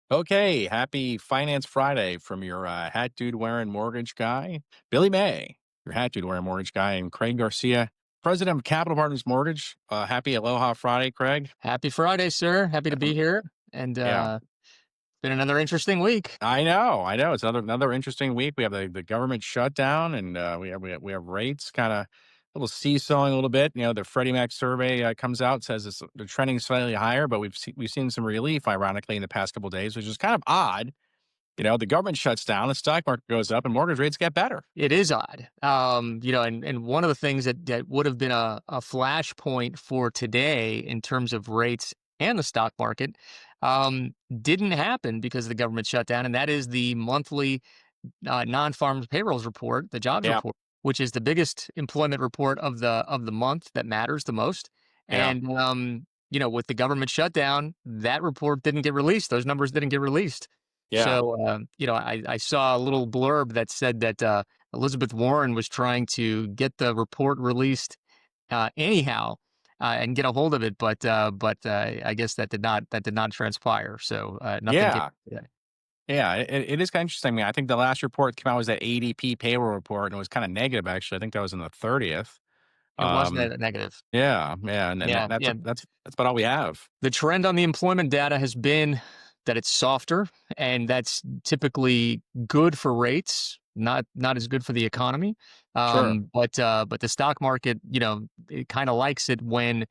Okay, happy Finance Friday from your hat dude wearing mortgage guy, Billy May, your hat dude wearing mortgage guy, and Craig Garcia, president of Capital Partners Mortgage. Happy Aloha Friday, Craig. Happy Friday, sir. Happy to be here. And Yeah, been another interesting week. I know. It's another interesting week. We have the government shutdown, and we have rates kind of a little seesawing a little bit. The Freddie Mac survey comes out, says they're trending slightly higher, but we've seen some relief, ironically, in the past couple of days, which is kind of odd. The government shuts down, the stock market goes up, and mortgage rates get better. It is odd. And one of the things that would have been a flashpoint for today in terms of rates and the stock market didn't happen because of the government shutdown, and that is the monthly non-farm payrolls report, the jobs Yeah, report, which is the biggest employment report of the month that matters the most. yeah, And with the government shutdown, that report didn't get released. Those numbers didn't get released. yeah, So I saw a little blurb that said that Elizabeth Warren was trying to get the report released anyhow. And get a hold of it, but I guess that did not transpire. So nothing came. yeah, yeah. It is kind of interesting. I mean, I think the last report that came out was that ADP payroll report, and it was kind of negative. Actually, I think that was in the 30th. It was Um, negative. yeah, yeah, and Yeah, that's yeah. that's about all we have. The trend on the employment data has been that it's softer, and that's typically good for rates, not as good for the economy. Sure. But the stock market, it kind of likes it when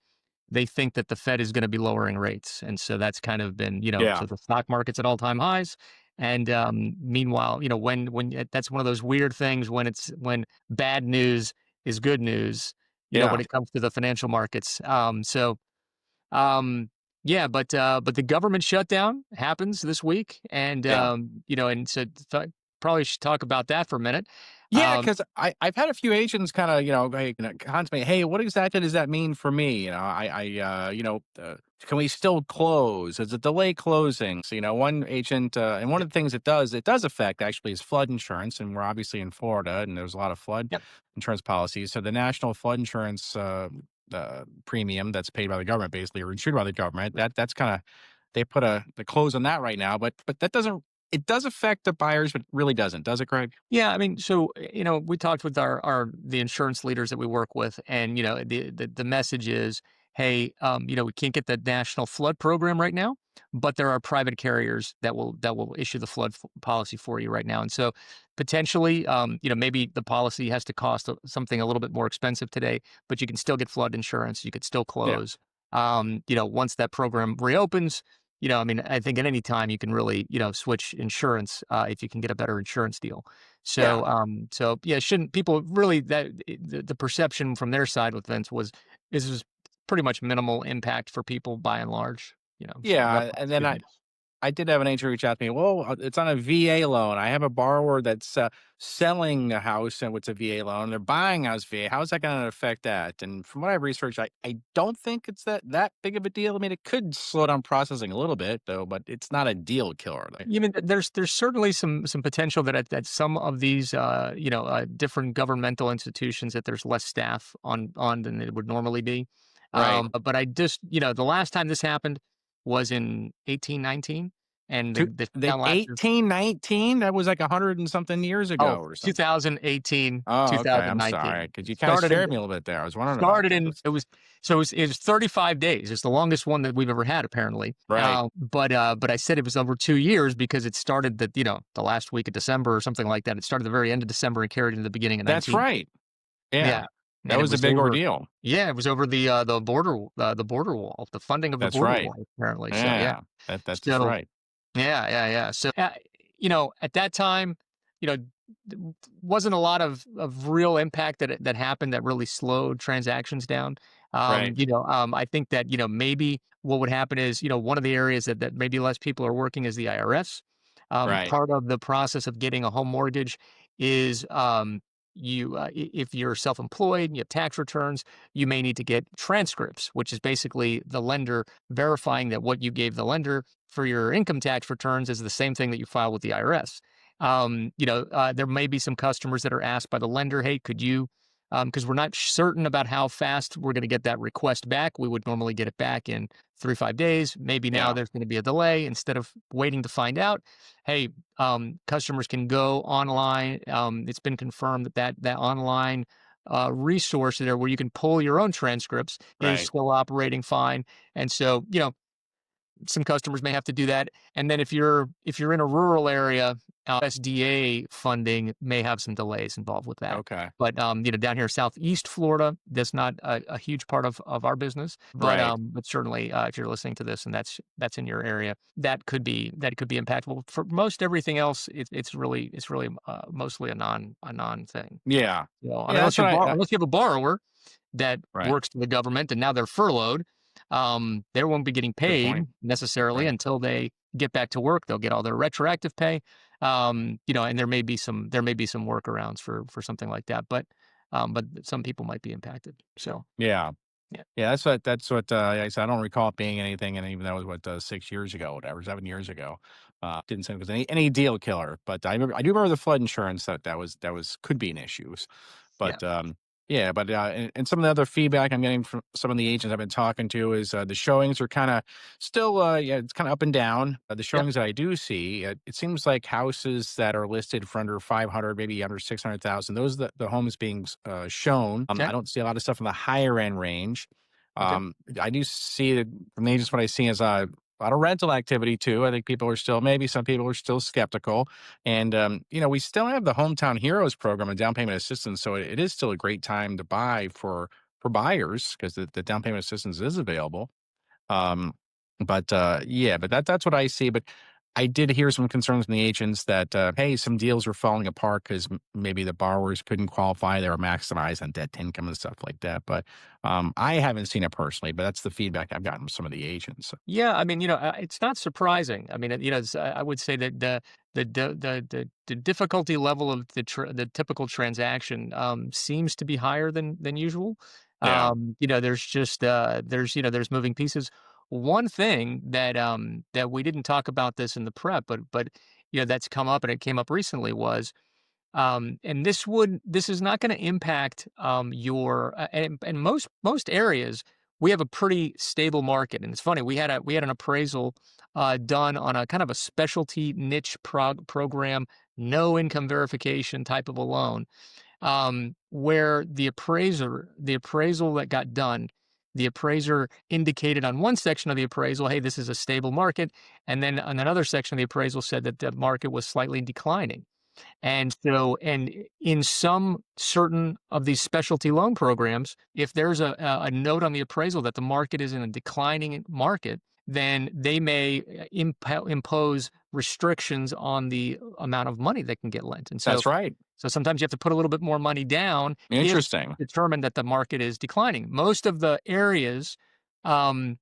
they think that the Fed is going to be lowering rates, and so that's kind of been, Yeah, so the stock market's at all-time highs. And meanwhile, that's one of those weird things when bad news is good news, when yeah, it comes to the financial markets. Um, yeah, but the government shutdown happens this week, and yeah. and so probably should talk about that for a minute. Yeah, Um, because I've had a few agents kind of contemplate, hey, what exactly does that mean for me? Can we still close? Is it delay closing? So one agent, and one of the things it does affect actually is flood insurance, and we're obviously in Florida, and there's a lot of flood yep. insurance policies. So the national flood insurance premium that's paid by the government, basically, or insured by the government, that's kind of they put the close on that right now, but that doesn't. It does affect the buyers, but really doesn't, does it, Craig? Yeah, I mean, so we talked with our the insurance leaders that we work with, and the message is, hey, we can't get the national flood program right now, but there are private carriers that will issue the flood policy for you right now, and so potentially, maybe the policy has to cost something a little bit more expensive today, but you can still get flood insurance, you could still Yeah. close. Once that program reopens. I mean, I think at any time you can really, switch insurance if you can get a better insurance deal. Yeah. So yeah, shouldn't people really the perception from their side with Vince was this is pretty much minimal impact for people by and large. So Yeah, and that's then good I news. I did have an agent reach out to me. Well, it's on a VA loan. I have a borrower that's selling a house and it's a VA loan. They're buying a house VA. How's that going to affect that? And from what I've researched, I don't think it's that big of a deal. I mean, it could slow down processing a little bit though, but it's not a deal killer. Like, You mean there's certainly some potential that at some of these different governmental institutions that there's less staff on than it would normally be. right. But I just the last time this happened was in 1819, and the The down last year. 1819, that was like 100 and something years Oh, ago or something. 2018, Oh, okay. I'm sorry 2019. because you kind of Started in scared me a little bit there. I was wondering about started that. in it was 35 days. It's the longest one that we've ever had apparently. Right. But I said it was over 2 years because it started the last week of December or something like that. It started the very end of December and carried into the beginning of That's 19. right. Yeah. Yeah. That And it was a was big over. ordeal. Yeah, it was over the border wall, the funding of the That's border right. wall apparently. So yeah. Yeah. That's So right. yeah. So, at that time, you know, wasn't a lot of real impact that happened that really slowed transactions down. Right. I think that, maybe what would happen is, one of the areas that maybe less people are working is the IRS. Right. Part of the process of getting a home mortgage is, if you're self-employed and you have tax returns, you may need to get transcripts, which is basically the lender verifying that what you gave the lender for your income tax returns is the same thing that you file with the IRS. There may be some customers that are asked by the lender, "Hey, could you because we're not certain about how fast we're going to get that request back. We would normally get it back in 3 to 5 days. Maybe now Yeah. there's going to be a delay. Instead of waiting to find out, hey, customers can go online. It's been confirmed that that online resource there where you can pull your own transcripts is Right. still operating fine. And so, some customers may have to do that. And then if you're in a rural area, SDA funding may have some delays involved with that. Okay. But down here Southeast Florida, that's not a huge part of our business. But Right. certainly, if you're listening to this and that's in your area, that could be impactful. For most everything else, it's really mostly a non thing. Yeah. And Yeah. That's what unless you have a borrower that right. works for the government and now they're furloughed, they won't be getting Good paid point. necessarily Right. until they get back to work. They'll get all their retroactive pay, and there may be some workarounds for something like that. But some people might be impacted. So Yeah. yeah, Yeah, that's what, like I said, I don't recall it being anything, and even that was, what, 6 years ago, whatever, 7 years ago. Didn't think it was any deal killer, but I do remember the flood insurance that was could be an issue. yeah, But, yeah, but, and some of the other feedback I'm getting from some of the agents I've been talking to is, the showings are kinda still, yeah, it's kinda up and down. The yep, showings that I do see, it seems like houses that are listed for under 500, maybe under 600,000, those are the homes being shown. I okay, don't see a lot of stuff in the higher end range. okay. I do see that from the agents what I see is a lot of rental activity too. I think people are still maybe some people are still skeptical, and we still have the Hometown Heroes program and down payment assistance, so it is still a great time to buy for buyers because the down payment assistance is available. Um, but, yeah, but that's what I see, but I did hear some concerns from the agents that, hey, some deals were falling apart 'cause maybe the borrowers couldn't qualify, they were maximized on debt to income and stuff like that, but, I haven't seen it personally, but that's the feedback I've gotten from some of the agents. Yeah, I mean, it's not surprising. I mean, I would say that the difficulty level of the typical transaction seems to be higher than usual. Yeah, There's just there's moving pieces. One thing that we didn't talk about this in the prep, but that's come up and it came up recently was and this is not going to impact your and most areas we have a pretty stable market. And it's funny, we had an appraisal done on a kind of a specialty niche program, no income verification type of a loan, where the appraisal that got done, the appraiser indicated on one section of the appraisal, hey, this is a stable market, and then on another section of the appraisal said that the market was slightly declining. And in some certain of these specialty loan programs, if there's a note on the appraisal that the market is in a declining market, then they may impose restrictions on the amount of money that can get lent. And so, that's right. so sometimes you have to put a little bit more money down if Interesting. determined that the market is declining. Most of the areas, the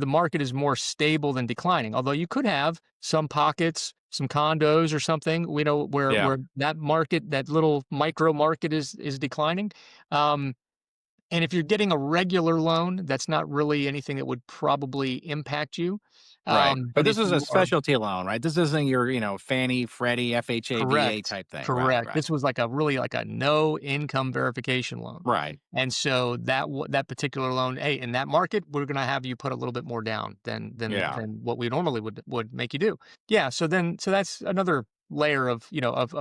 market is more stable than declining. Although you could have some pockets, some condos or something, where Yeah, that market, that little micro market is declining. Um, and if you're getting a regular loan, that's not really anything that would probably impact you. right. But But this if is a you are specialty loan, right? This isn't your, Fannie, Freddie, FHA, VA Correct, type thing. Right, correct. right, This was like a no income verification loan. right. And so that particular loan, hey, in that market, we're gonna have you put a little bit more down Yeah, than what we normally would make you do. Yeah, so that's another layer of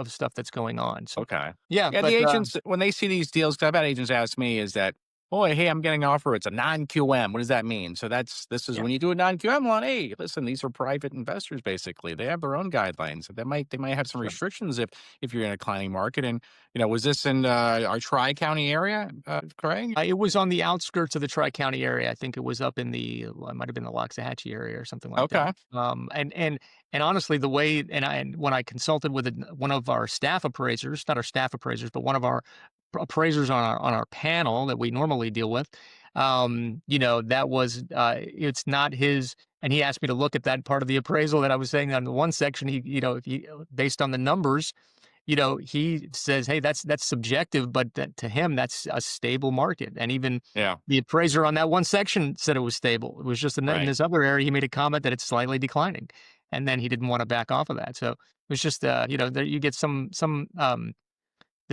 stuff that's going on. So okay. yeah, Yeah, the agents, when they see these deals, 'cause I've had agents ask me is that, "Boy, hey, I'm getting an offer. It's a non-QM. What does that mean?" So this is yeah, when you do a non-QM loan, hey, listen, these are private investors, basically. They have their own guidelines. They might have some sure. restrictions if you're in a declining market. And, was this in our Tri-County area, Craig? It was on the outskirts of the Tri-County area. I think it was up in well, it might have been the Loxahatchee area or something like that. Okay. And honestly, and when I consulted with one of our staff appraisers, not our staff appraisers, but one of our appraisers on our panel that we normally deal with, that was it's not his. And he asked me to look at that part of the appraisal that I was saying on the one section. Based on the numbers, he says, "Hey, that's subjective, but to him, that's a stable market." And even Yeah, the appraiser on that one section said it was stable. It was just in right. this other area, he made a comment that it's slightly declining, and then he didn't want to back off of that. So it was just, there you get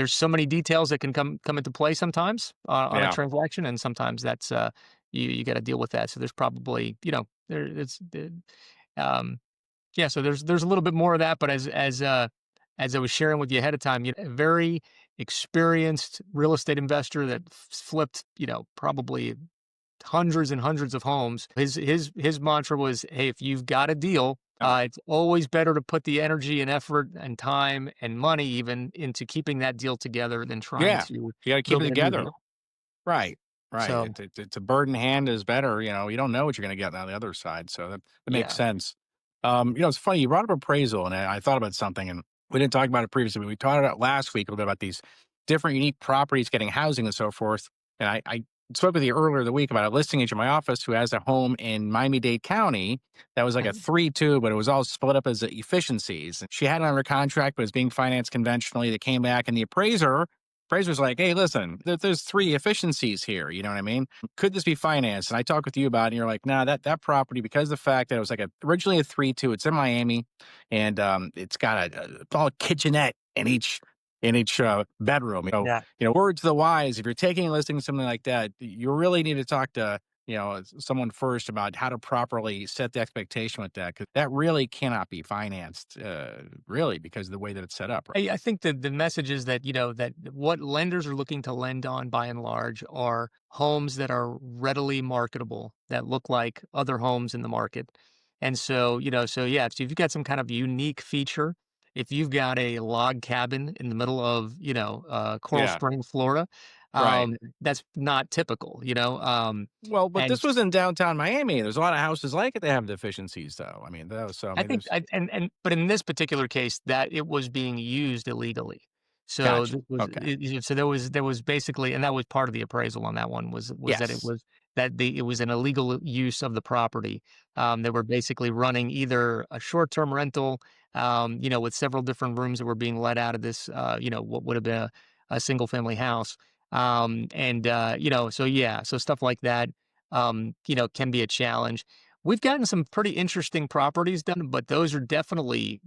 there's so many details that can come into play sometimes on a Yeah. transaction, and sometimes that's you got to deal with that. So there's probably there it's um, yeah. So there's a little bit more of that, but as I was sharing with you ahead of time, a very experienced real estate investor that flipped probably hundreds and hundreds of homes. His mantra was, "Hey, if you've got a deal, Yeah. it's always better to put the energy and effort and time and money even into keeping that deal together than trying Yeah. to You got to keep it build a new together. deal." Right, right. So It's a bird in hand is better. You don't know what you're going to get on the other side, so that makes yeah, sense. It's funny you brought up appraisal, and I thought about something, and we didn't talk about it previously. But we talked about last week a little bit about these different unique properties getting housing and so forth. And I spoke with you earlier the week about a listing agent in my office who has a home in Miami-Dade County that was like a mhm, 3-2, but it was all split up as efficiencies. She had it under contract, but it was being financed conventionally. They came back, and the appraiser's like, "Hey, listen, there's 3 efficiencies here, you know what I mean? Could this be financed?" And I talked with you about it, and you're like, "Nah, that property, because of the fact that it was like originally a 3-2, it's in Miami, and, it's got a kitchenette in each bedroom." yeah. Words to the wise, if you're taking a listing, something like that, you really need to talk to, someone first about how to properly set the expectation with that, because that really cannot be financed, really, because of the way that it's set up, right? I think that the message is that, that what lenders are looking to lend on by and large are homes that are readily marketable, that look like other homes in the market. And so, so yeah, so if you've got some kind of unique feature, if you've got a log cabin in the middle of, Coral Yeah, Springs, Florida, right. that's not typical, Well, but and this was in downtown Miami. There's a lot of houses like it that have deficiencies, though. I mean, though, so I I mean, think there's but in this particular case, that it was being used illegally. So gotcha. this was Okay. so there was basically, and that was part of the appraisal on that one was that Yes. it was an illegal use of the property. They were basically running either a short-term rental, with several different rooms that were being let out of this, what would have been a single family house. And so yeah, so stuff like that, can be a challenge. We've gotten some pretty interesting properties done, but those are definitely,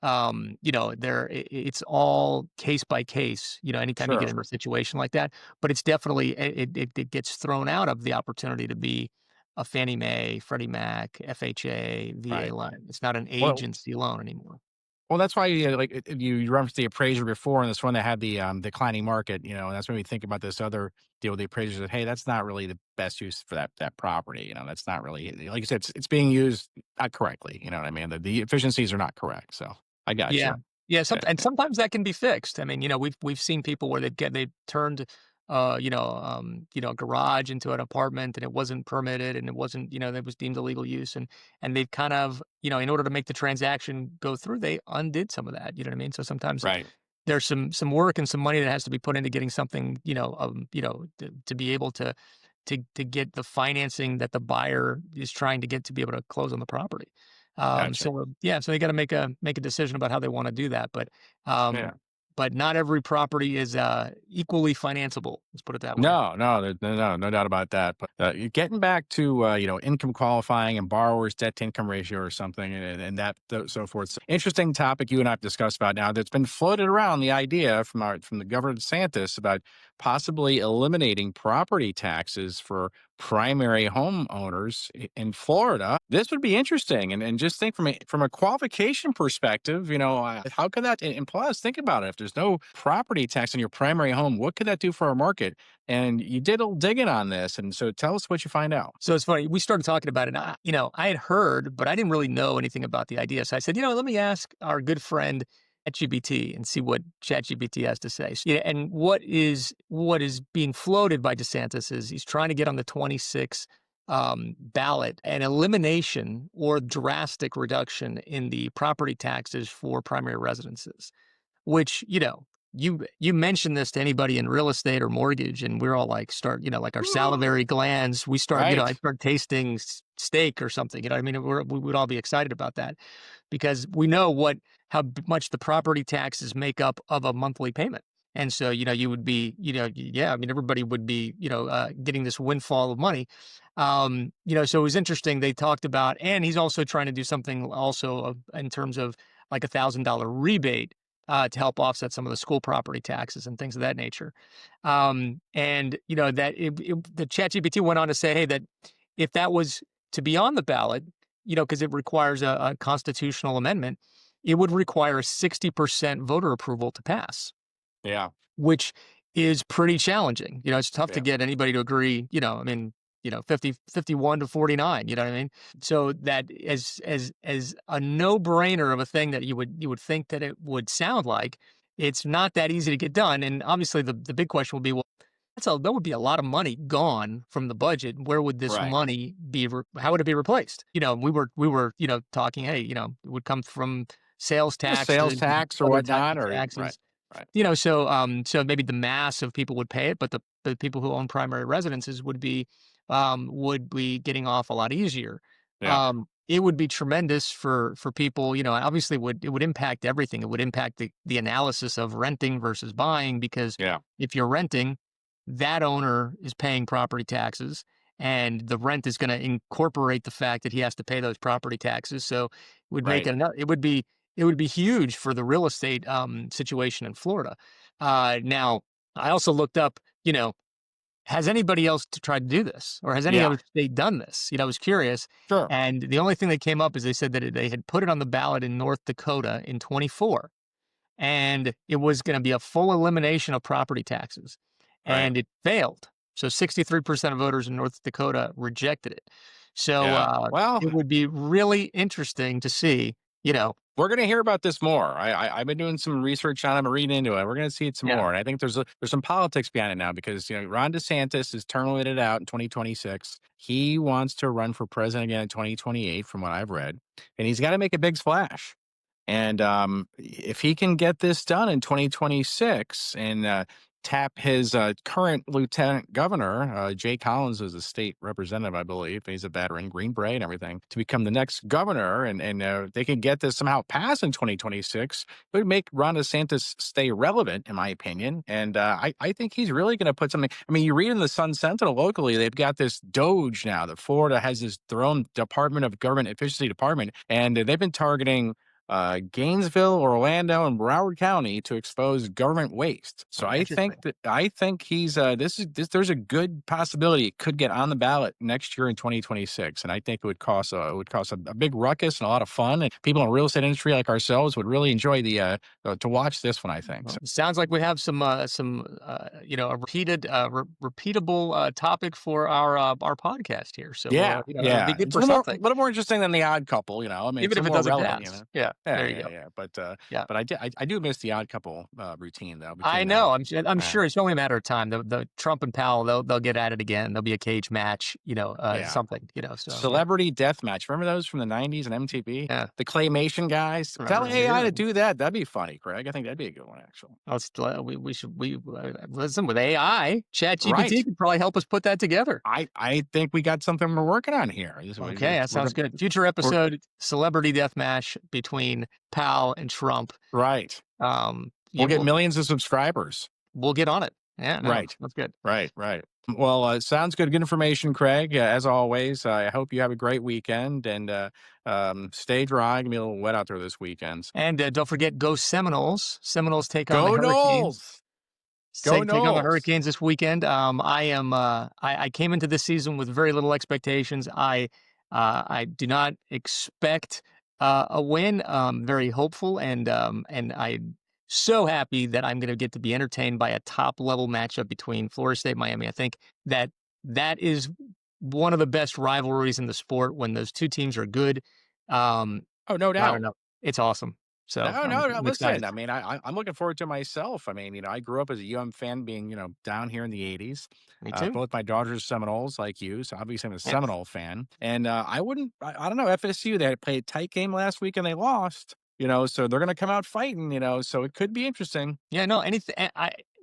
it's all case by case, anytime you get Sure. in a situation like that, but it's definitely, it gets thrown out of the opportunity to be a Fannie Mae, Freddie Mac, FHA, VA Right. loan. It's not an Well, agency loan anymore. that's why you referenced the appraiser before, and this one that had the declining market. And that's when we think about this other deal with the appraiser that, hey, that's not really the best use for that property. That's not really, like you said, it's being used not correctly. You know what I mean? The efficiencies are not correct. So I got Yeah. you. Yeah, Yeah. and sometimes that can be fixed. I mean, we've seen people where they turned a garage into an apartment and it wasn't permitted and it wasn't, that was deemed illegal use and they've kind of, in order to make the transaction go through, they undid some of that, you know what I mean? So sometimes Right. there's some work and some money that has to be put into getting something, to be able to get the financing that the buyer is trying to get to be able to close on the property. Gotcha. So yeah, so they got to make a decision about how they want to do that. Yeah. But not every property is equally financeable. Let's put it that way. No, no, no doubt about that. But getting back to income qualifying and borrowers' debt to income ratio or something, and so forth. Interesting topic you and I have discussed about now. That's been floated around the idea from the governor DeSantis about possibly eliminating property taxes for primary homeowners in Florida. This would be interesting, and just think from a qualification perspective. How could that? And plus, think about it. If there's no property tax on your primary home, what could that do for our market? And you did a little digging on this, and so tell us what you find out. So it's funny. We started talking about it. And I had heard, but I didn't really know anything about the idea. So I said, let me ask our good friend ChatGPT and see what ChatGPT has to say. So, yeah, and what is being floated by DeSantis is he's trying to get on the 26 ballot an elimination or drastic reduction in the property taxes for primary residences. Which, you mention this to anybody in real estate or mortgage, and we're all like like our salivary glands, we start, I Right. start tasting steak or something, I mean, we would all be excited about that because we know much the property taxes make up of a monthly payment. And so, you would be, yeah, I mean, everybody would be, getting this windfall of money. So it was interesting. They talked about, and he's also trying to do something also in terms of like $1,000 rebate to help offset some of the school property taxes and things of that nature. And that the ChatGPT went on to say, hey, that if that was to be on the ballot, because it requires a constitutional amendment, it would require 60% voter approval to pass, Yeah. which is pretty challenging. It's tough to Yeah. get anybody to agree, 51 to 49, you know what I mean? So that as a no-brainer of a thing that you would think that it would sound like, it's not that easy to get done. And obviously the big question would be, well, that would be a lot of money gone from the budget. Where would this Right. money be? How would it be replaced? We were talking. Hey, it would come from sales A sales taxes, tax or other types whatnot, of or right. taxes. Right. So maybe the mass of people would pay it, but the people who own primary residences would be getting off a lot easier. Yeah. It would be tremendous for people. Obviously, it would impact everything. It would impact the analysis of renting versus buying, because Yeah. if you're renting, that owner is paying property taxes, and the rent is going to incorporate the fact that he has to pay those property taxes. So it would make Right. it would be huge for the real estate situation in Florida. Now, I also looked up, has anybody else tried to do this, or has any Yeah. other state done this? I was curious, Sure. and the only thing that came up is they said that they had put it on the ballot in North Dakota in 24, and it was going to be a full elimination of property taxes, Right. and it failed. So 63% of voters in North Dakota rejected it. So Yeah. Well, it would be really interesting to see, you know, we're going to hear about this more. I've been doing some research on it. I'm reading into it. We're going to see it some yeah, more. And I think there's some politics behind it now, because Ron DeSantis is terminated it out in 2026. He wants to run for president again in 2028, from what I've read, and he's got to make a big splash. And if he can get this done in 2026 and tap his current lieutenant governor, Jay Collins, is a state representative, I believe. He's a veteran, Green Beret and everything, to become the next governor. And they can get this somehow passed in 2026. It would make Ron DeSantis stay relevant, in my opinion. And I think he's really going to put something. I mean, you read in the Sun Sentinel locally, they've got this Doge now that Florida has their own Department of Government Efficiency Department. And they've been targeting Gainesville, Orlando, and Broward County to expose government waste. So interesting. I think he's there's a good possibility it could get on the ballot next year in 2026, and I think it would cause a big ruckus and a lot of fun, and people in the real estate industry like ourselves would really enjoy to watch this one. I think. Well, So, sounds like we have some a repeatable topic for our podcast here. So yeah, it'll be yeah, good it's for something, a little more interesting than The Odd Couple. I mean, it's even a if little it more doesn't relevant. pass. Yeah, Yeah, there you yeah, go. yeah. Yeah. But I do miss The Odd Couple routine though. I Between know. now. I'm Uh, sure it's only a matter of time. The Trump and Powell, they'll get at it again. There'll be a cage match, yeah. something, So yeah, Celebrity Deathmatch. Remember those from the 90s and MTV? yeah. The claymation guys? Tell Remember? AI Yeah. to do that. That'd be funny, Craig. I think that'd be a good one, actually. We should listen with AI. Right. ChatGPT could probably help us put that together. I think we got something we're working on here. Okay, that We're sounds good. Future we're, episode: celebrity deathmatch between Powell and Trump. right. Yeah, We'll get millions of subscribers. we'll get on it. Yeah, no, Right. that's good. Right. Right. Well, sounds good. Good information, Craig. As always, I hope you have a great weekend, and stay dry. Gonna be a little wet out there this weekend. And don't forget, go Seminoles! Seminoles take on the Go Hurricanes. Knowles! Go Take on the Knowles! Hurricanes this weekend. I came into this season with very little expectations. I do not expect a win. Very hopeful, and I'm so happy that I'm going to get to be entertained by a top level matchup between Florida State and Miami. I think that is one of the best rivalries in the sport, when those two teams are good. Um, Oh, no I don't doubt. know. It's awesome. So No, no, no. I'm excited. Listen, I mean, I'm looking forward to it myself. I mean, I grew up as a fan, being down here in the '80s. Me too. Both my daughters are Seminoles, like you, so obviously I'm a Yeah. Seminole fan. And I don't know, FSU. They played a tight game last week and they lost. So they're going to come out fighting. So it could be interesting. Yeah, no,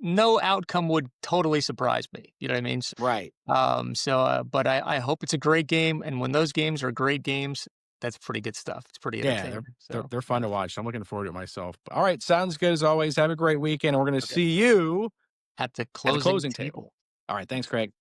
no outcome would totally surprise me. You know what I mean? Right. But I hope it's a great game, and when those games are great games, that's pretty good stuff. It's pretty Yeah, entertaining. So they're fun yeah. to watch. I'm looking forward to it myself. All right, sounds good as always. Have a great weekend. We're going to Okay. see you At the at the closing closing table. table. All right, thanks, Craig.